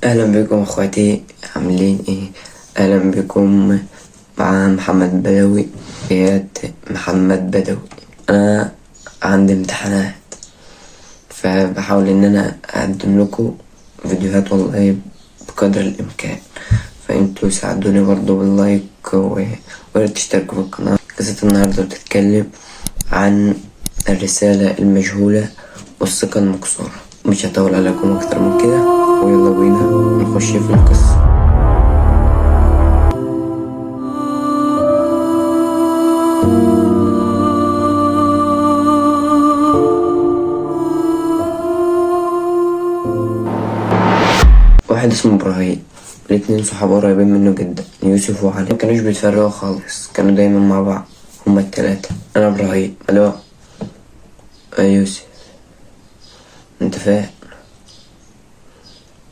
اهلا بكم اخواتي، عاملين ايه؟ اهلا بكم مع محمد بدوي، اياد محمد بدوي. انا عندي امتحانات، فبحاول ان انا اقدم لكم فيديوهات والله بقدر الامكان، فانتوا ساعدوني برضو باللايك وياريت تشتركوا في القناة. قصة النهاردة بتتكلم عن الرسالة المجهولة والثقة المكسورة. مش هطول عليكم اكتر من كده، ويلا بينا نخش في القصة. واحد اسمه ابراهيم، الاتنين صحاب قريبين منه جدا، يوسف وعلي. مكانوش بيتفرقوا خالص، كانوا دايما مع بعض هما التلاتة. انا ابراهيم، الو يا يوسف، انت فين؟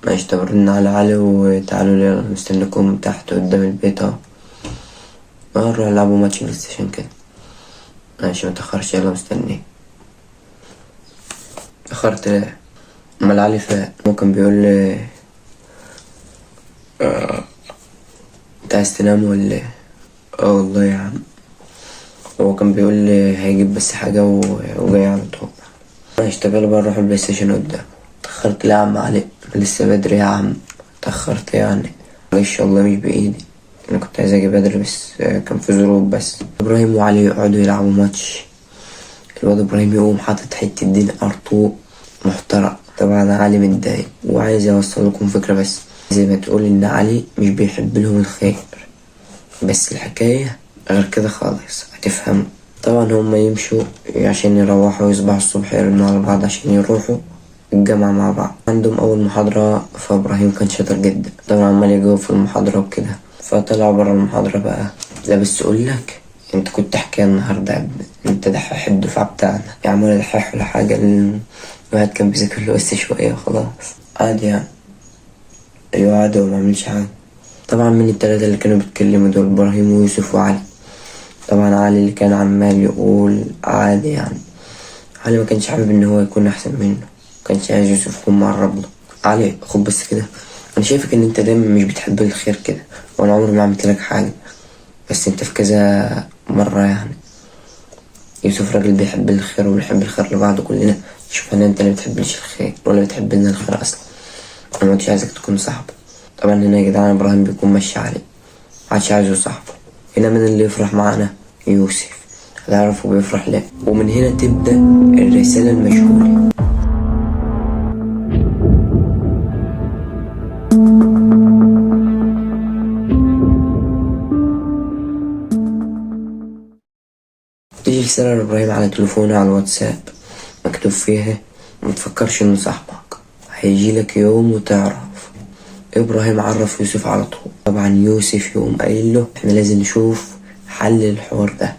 ماشي، طب رن على علي وتعالوا لي، انا مستنيكم تحت قدام البيت اهو. نروح نلعبوا ماتش بلاي ستيشن كده. ماشي، متأخرش، يلا مستنيك. اتأخرت ليه؟ امال علي فين؟ ممكن بيقول لي انت عايز تنام ولا ايه؟ اه والله يا عم، هو كان بيقول لي هيجيب بس حاجة وجاي على طول. ماشي، طب يلا بقى نروح البلاي ستيشن قدام. اتأخرت ليه يا عم علي؟ لسه بدري يا عم. اتأخرت يعني، معلش والله مش بإيدي، أنا كنت عايز أجي بدري بس كان في ظروف. بس إبراهيم وعلي يقعدوا يلعبوا ماتش، الواد إبراهيم يقوم حاطط حتة دين أرطو محترم. طبعا علي متضايق وعايز يوصل لكم فكرة، بس زي ما تقول إن علي مش بيحب لهم الخير، بس الحكاية غير كده خالص، هتفهم. طبعا هما يمشوا عشان يروحوا يصبحوا الصبح، يرنوا على بعض عشان يروحوا الجامعة مع بعض. عندهم أول محاضرة، فإبراهيم كان شاطر جدا طبعا، عمال يجاوب في المحاضرة وكده. فطلع برا المحاضرة بقى، لا بس أقولك، انت كنت حكاية النهاردة يا ابني، انت دحيح الدفعة بتاعنا يا عم. ولا دحيح ولا حاجة، الواحد كان بيذاكر له بس شوية وخلاص، عادي يعني. أيوة عادي، وما عملش حاجة. طبعا من التلاتة اللي كانوا بيتكلموا دول إبراهيم ويوسف وعلي. طبعا علي اللي كان عمال يقول عادي يعني، علي ما كانش حابب ان هو يكون احسن منه، كانش عايز يوسف يكون مقرب له. علي خد بس كده، انا شايفك ان انت دايما مش بتحب الخير كده، وانا عمري ما عملت لك حاجه، بس انت في كذا مره يعني. يوسف راجل بيحب الخير وبيحب الخير لبعض كلنا، شوف انا انت اللي بتحبليش الخير ولا بتحب لنا الخير اصلا. انا ما كنتش عايزك تكون صاحبه. طبعا هنا يا جدعان ابراهيم بيكون ماشي علي، محدش عايزه صاحبه. هنا من اللي يفرح معانا؟ يوسف، هتعرفوا بيفرح ليه. ومن هنا تبدأ الرسالة المجهولة. تيجي رسالة لإبراهيم على تليفونه على الواتساب، مكتوب فيها متفكرش إنه صاحبك، هيجيلك يوم وتعرف. إبراهيم عرف يوسف على طول. طبعا يوسف يقوم قايل له احنا لازم نشوف حل للحوار ده.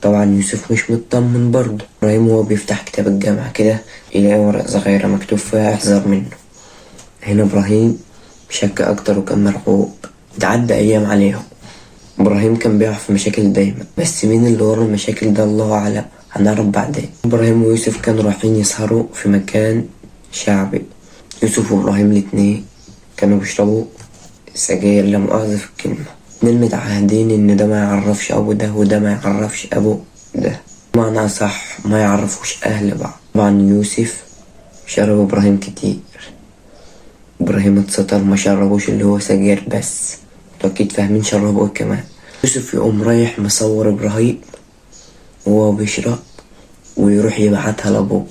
طبعا يوسف مش مطمن برضه. إبراهيم وهو بيفتح كتاب الجامعة كده، يلاقي ورقة صغيرة مكتوب فيها احذر منه. هنا إبراهيم شك أكتر وكان مرعوب. تعدى أيام عليهم، إبراهيم كان بيقع في مشاكل دايما، بس مين اللي ورا المشاكل ده الله أعلم، هنعرف بعدين. إبراهيم ويوسف كانوا رايحين يسهروا في مكان شعبي. يوسف وإبراهيم الاتنين كانوا بيشربوا سجاير، لا مؤاخذة في الكلمة. اتنين متعهدين إن ده ما يعرفش أبو ده وده ما يعرفش أبو ده، معنى صح ما يعرفوش أهل بعض. طبعا يوسف شرب إبراهيم كتير، إبراهيم اتسطر ما شربوش اللي هو سجاير بس، انتوا أكيد فاهمين شربوا ايه كمان. يوسف يقوم رايح مصور إبراهيم وهو بيشرب ويروح يبعتها لأبوه.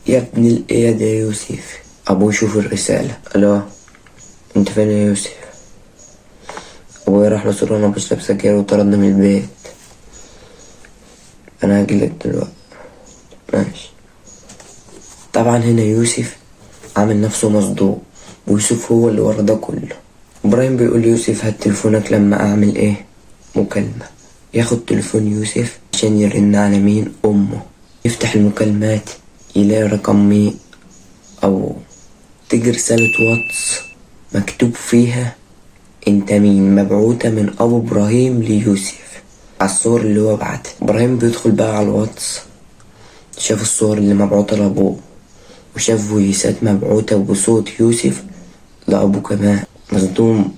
يا ابن الإياد يا يوسف، أبوه يشوف الرسالة، ألو انت فين يا يوسف؟ أبويا راح له وأنا بشرب سجاير وطردني من البيت، أنا هجيلك دلوقتي. ماشي. طبعا هنا يوسف عامل نفسه مصدوم، ويوسف هو اللي ورا ده كله. إبراهيم بيقول ليوسف هات تليفونك لما أعمل إيه؟ مكالمة. ياخد تليفون يوسف عشان يرن على مين؟ أمه. يفتح المكالمات يلاقي رقم مين، أو تيجي رسالة واتس مكتوب فيها انت مين، مبعوتة من أبو إبراهيم ليوسف على الصور اللي هو بعتها. إبراهيم بيدخل بقى على الواتس، شاف الصور اللي مبعوتة لأبوه، وشاف فويسات مبعوتة بصوت يوسف لأبوه كمان.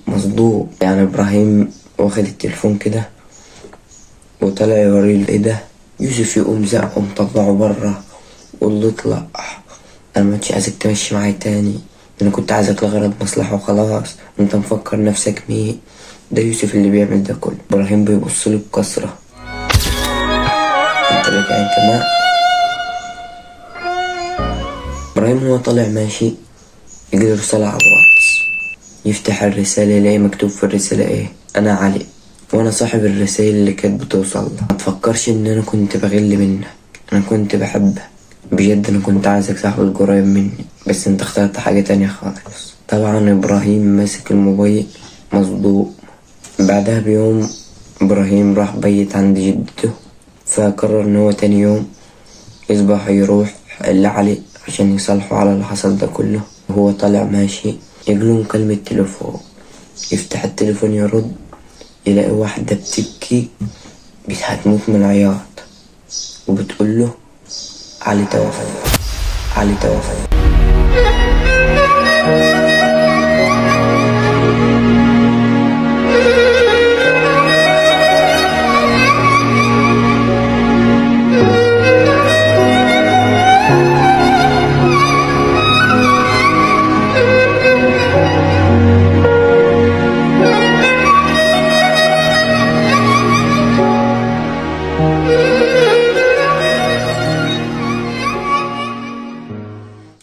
مصدوم يعني. إبراهيم واخد التليفون كده وطلع يوريله. ايه ده؟ يوسف يقوم زقه مطلعه برا وقول له اطلع، انا مكنتش عايزك تمشي معايا تاني، انا كنت عايزك لغرض مصلحة وخلاص، انت مفكر نفسك مين؟ ده يوسف اللي بيعمل ده كله. إبراهيم بيبص له بكسرة. انت لك عين كمان. إبراهيم هو طالع ماشي يجيله رسالة على الواتس، يفتح الرسالة يلاقي مكتوب في الرسالة ايه؟ أنا علي وأنا صاحب الرسائل اللي كانت بتوصل لك. متفكرش إن أنا كنت بغل منك، أنا كنت بحبك بجد، أنا كنت عايزك صاحب قريب مني، بس أنت اخترت حاجة تانية خالص. طبعا إبراهيم ماسك الموبايل مصدوم. بعدها بيوم إبراهيم راح بيت عند جدته، فقرر إن هو تاني يوم يصبح يروح لعلي عشان يصالحوا على اللي حصل ده كله. وهو طالع ماشي يجيله مكالمة تليفون، يفتح التليفون يرد يلاقي واحدة بتبكي هتموت من العياط وبتقول له علي توفى، علي توفى.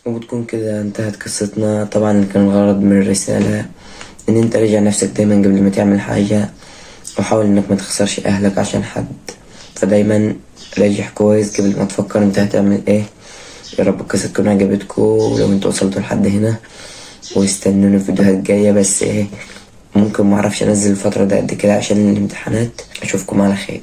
وبتكون كده انتهت قصتنا. طبعا كان الغرض من الرسالة ان انت راجع نفسك دايما قبل ما تعمل حاجة، وحاول انك ما تخسرش اهلك عشان حد، فدايما راجع كويس قبل ما تفكر انت هتعمل ايه. يا رب القصة تكون عجبتكم، ولو انتوا وصلتوا لحد هنا واستنوني في فيديوهات جاية. بس ايه، ممكن معرفش انزل الفترة دي قد كده عشان الامتحانات. اشوفكم على خير.